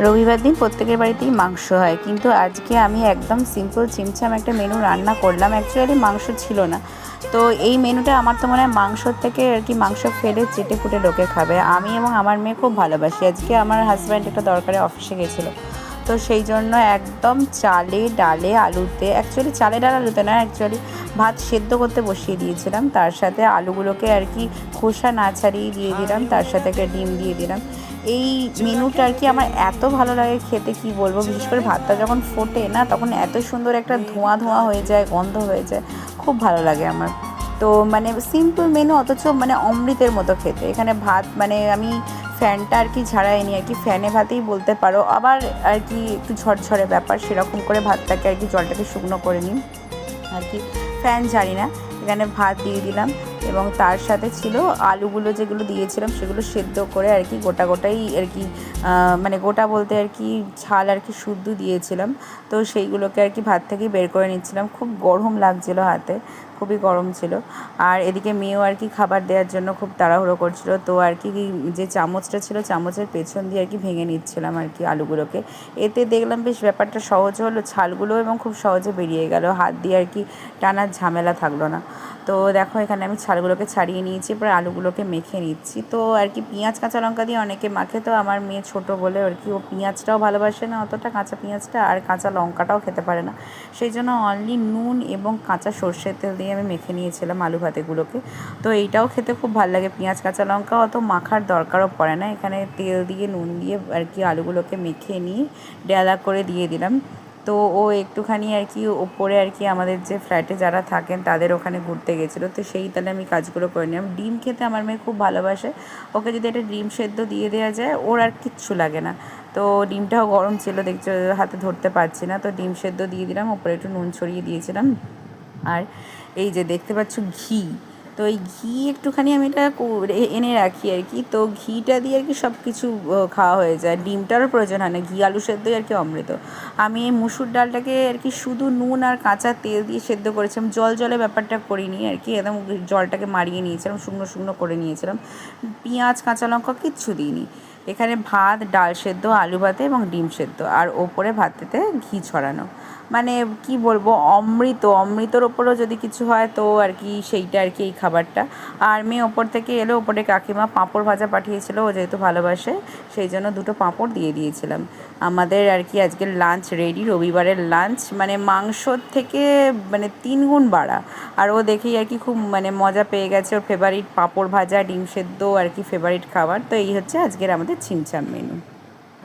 রবিবার দিন প্রত্যেকের বাড়িতেই মাংস হয়, কিন্তু আজকে আমি একদম সিম্পল চিমচাম একটা মেনু রান্না করলাম। অ্যাকচুয়ালি মাংস ছিল না, তো এই মেনুটা আমার তো মনে হয় মাংসর থেকে আর কি মাংস ফেলে চেটে ফুটে লোকে খাবে। আমি এবং আমার মেয়ে খুব ভালোবাসি। আজকে আমার হাজব্যান্ড একটা দরকারে অফিসে গেছিলো, তো সেই জন্য একদম চালে ডালে আলুতে, অ্যাকচুয়ালি চালে ডাল আলুতে না, অ্যাকচুয়ালি ভাত সেদ্ধ করতে বসিয়ে দিয়েছিলাম, তার সাথে আলুগুলোকে আর কি খোসা না ছাড়িয়ে দিয়ে দিলাম, তার সাথে একটা ডিম দিয়ে দিলাম। এই মেনুটা আর কি আমার এত ভালো লাগে খেতে, কি বলবো। বিশেষ করে ভাতটা যখন ফোটে না, তখন এত সুন্দর একটা ধোঁয়া ধোঁয়া হয়ে যায়, গন্ধ হয়ে যায়, খুব ভালো লাগে আমার। তো মানে সিম্পল মেনু, অথচ মানে অমৃতের মতো খেতে। এখানে ভাত মানে আমি ফ্যানটা আর কি ঝাড়াইনি, আর কি ফ্যানে ভাতেই বলতে পারো। আবার আর কি একটু ঝরঝরে ব্যাপার, সেরকম করে ভাতটাকে আর কি জলটাকে শুকনো করে নিই আর কি, ফ্যান ঝাড়ি না। এখানে ভাত দিয়ে দিলাম এবং তার সাথে ছিল আলুগুলো, যেগুলো দিয়েছিলাম সেগুলো সেদ্ধ করে আর কি গোটা গোটাই আর কি, মানে গোটা বলতে আর কি ঝাল আর কি শুদ্ধ দিয়েছিলাম। তো সেইগুলোকে আর কি ভাত থেকেই বের করে নিচ্ছিলাম। খুব গরম লাগছিলো হাতে, খুবই গরম ছিল। আর এদিকে মেয়েও আর কি খাবার দেওয়ার জন্য খুব তাড়াহুড়ো করছিল, তো আর কি যে চামচটা ছিল চামচের পেছন দিয়ে আর কি ভেঙে নিচ্ছিলাম আর কি আলুগুলোকে। এতে দেখলাম বেশ ব্যাপারটা সহজ হলো, ছালগুলো এবং খুব সহজে বেরিয়ে গেল, হাত দিয়ে আর কি টানার ঝামেলা থাকলো না। তো দেখো এখানে আমি ছালগুলোকে ছাড়িয়ে নিয়েছি, এবার আলুগুলোকে মেখে নিচ্ছি। তো আর কি পেঁয়াজ কাঁচা লঙ্কা দিয়ে অনেকে মাখে, তো আমার মেয়ে ছোটো বলে আর কি ও পেঁয়াজটাও ভালোবাসে না অতটা, কাঁচা পেঁয়াজটা আর কাঁচা লঙ্কাটাও খেতে পারে না। সেই জন্য অনলি নুন এবং কাঁচা সর্ষের তেল দিয়ে আমি মেখে নিয়েছিলাম আলু ভাতেগুলোকে। তো এইটাও খেতে খুব ভালো লাগে, পেঁয়াজ কাঁচা লঙ্কা অত মাখার দরকারও পড়ে না। এখানে তেল দিয়ে নুন দিয়ে আর কি আলুগুলোকে মেখে নিয়ে ডেলা করে দিয়ে দিলাম। তো ও একটুখানি আর কি ওপরে আর কি আমাদের যে ফ্ল্যাটে যারা থাকেন তাদের ওখানে ঘুরতে গেছিলো, তো সেই তাহলে আমি কাজগুলো করে নিলাম। ডিম খেতে আমার মেয়ে খুব ভালোবাসে, ওকে যদি একটা ডিম সেদ্ধ দিয়ে দেওয়া যায় ওর আর কিচ্ছু লাগে না। তো ডিমটাও গরম ছিল, দেখছো হাতে ধরতে পারছি না, তো ডিম সেদ্ধ দিয়ে দিলাম, ওপরে একটু নুন ছড়িয়ে দিয়েছিলাম। আর এই যে দেখতে পাচ্ছ ঘি, তো এই ঘি একটুখানি আমি এটা এনে রাখি আর কি, তো ঘিটা দিয়ে আর কি সব কিছু খাওয়া হয়ে যায়, ডিমটারও প্রয়োজন হয় না, ঘি আলু সেদ্ধই আর কি অমৃত। আমি এই মুসুর ডালটাকে আর কি শুধু নুন আর কাঁচা তেল দিয়ে সেদ্ধ করেছিলাম, জল জলে ব্যাপারটা করিনি আর কি, একদম জলটাকে মারিয়ে নিয়েছিলাম, শুকনো শুকনো করে নিয়েছিলাম, পেঁয়াজ কাঁচা লঙ্কা কিচ্ছু দিইনি। এখানে ভাত, ডাল সেদ্ধ, আলু ভাতে এবং ডিম সেদ্ধ, আর ওপরে ভাতেতে ঘি ছড়ানো, মানে কি বলবো, অমৃত। অমৃতর ওপরও যদি কিছু হয় তো আর কি সেইটা আর কি এই খাবারটা। আর মেয়ে ওপর থেকে এলো, ওপরে কাকিমা পাঁপড় ভাজা পাঠিয়েছিল, ও যেহেতু ভালোবাসে সেই জন্য দুটো পাঁপড় দিয়ে দিয়েছিলাম। আমাদের আর কি আজকের লাঞ্চ রেডি, রবিবারের লাঞ্চ মানে মাংসর থেকে মানে 3 গুণ বাড়া। আর ও দেখেই আর কি খুব মানে মজা পেয়ে গেছে, ওর ফেভারিট পাঁপড় ভাজা ডিম সেদ্ধ আর কি ফেভারিট খাবার। তো এই হচ্ছে আজকের আমাদের ছিমছাম মেনু।